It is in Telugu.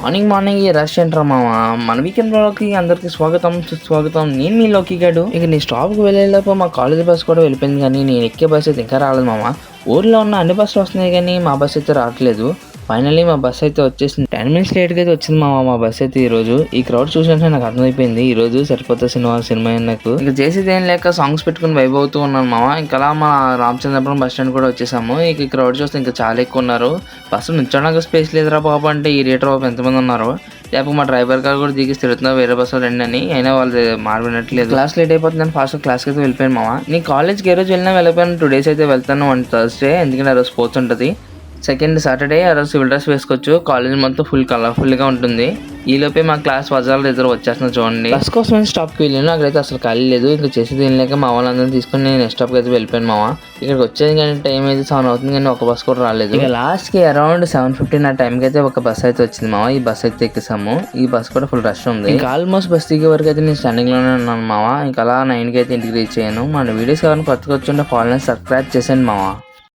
మార్నింగ్ మార్నింగ్ ఈ రష్ ఏంట్రా మామ. మన వీకెండ్ లోకి అందరికి స్వాగతం సుస్వాగతం. నేను మీ లోకి గాడు. ఇక నీ స్టాప్కి వెళ్ళేలోపు మా కాలేజ్ బస్ కూడా వెళ్ళిపోయింది, కానీ నేను ఎక్కే బస్ అయితే ఇంకా రాలేదు మామ. ఊర్లో ఉన్న అన్ని బస్సులు వస్తున్నాయి కానీ మా బస్ అయితే రావట్లేదు. ఫైనల్లీ మా బస్ అయితే వచ్చేసింది. 10 minutes లేట్గా అయితే వచ్చింది మా బస్ అయితే. ఈ రోజు ఈ క్రౌడ్ చూసినట్టు నాకు అర్థమైపోయింది, ఈ రోజు సరిపోతే సినిమా నాకు ఇంకా చేసేది ఏం లేక సాంగ్స్ పెట్టుకుని వైబ్ అవుతూ ఉన్నాను మామ. ఇంకా అలా మా రామచంద్రపురం బస్ స్టాండ్ కూడా వచ్చేసాము. ఇక ఈ క్రౌడ్ చూస్తే ఇంకా చాలా ఎక్కువ ఉన్నారు. బస్సు నుంచోడానికి స్పేస్ లేదురా బాబు అంటే ఈ రేటర్ బాబు ఎంతమంది ఉన్నారు. లేకపోతే మా డ్రైవర్ గారు కూడా దిగి తిరుగుతున్నారు వేరే బస్సు రండి అని. అయినా వాళ్ళు మారినట్లేదు. క్లాస్ లేట్ అయిపోతుందని ఫాస్ట్ క్లాస్కి అయితే వెళ్ళిపోయాను మామ. నీ కాలేజ్కి ఏ రోజు వెళ్ళినా వెళ్ళిపోయాను. 2 days అయితే వెళ్తాను. 1 Thursday, ఎందుకంటే ఆ రోజు స్పోర్ట్స్ ఉంటుంది. సెకండ్ సాటర్డే ఆ రోజు సివిల్ డ్రెస్ వేసుకోవచ్చు. కాలేజ్ మొత్తం ఫుల్ కలర్ఫుల్గా ఉంటుంది. ఈ లోపే మా క్లాస్ వజాలు ఇద్దరు వచ్చేస్తున్నారు చూడండి. బస్ కోసం స్టాప్కి వెళ్ళాను, అక్కడైతే అసలు ఖాళీ లేదు. ఇంకా చేసేది ఏం లేక మా వాళ్ళందరినీ తీసుకుని నేను నెక్స్ట్ స్టాప్కి అయితే వెళ్ళిపోయాను మామ. ఇక్కడికి వచ్చేది కానీ టైం అయితే 7 అవుతుంది, కానీ ఒక బస్ కూడా రాలేదు. ఇక లాస్ట్కి అరౌండ్ 7:15 ఆ టైంకి అయితే ఒక బస్ అయితే వచ్చింది మామ. ఈ బస్ అయితే ఎక్కేసాము. ఈ బస్ కూడా ఫుల్ రష్ ఉంది. ఇంకా ఆల్మోస్ట్ బస్ దిగే వరకు అయితే నేను స్టాండింగ్లోనే ఉన్నాను మామ. ఇంకా అలా 9కి అయితే ఇంటికి రీచ్ అయ్యాను. మన వీడియోస్ కావాలని కొత్తగా వచ్చి ఫాలో సబ్స్క్రైబ్ చేశాను మామ.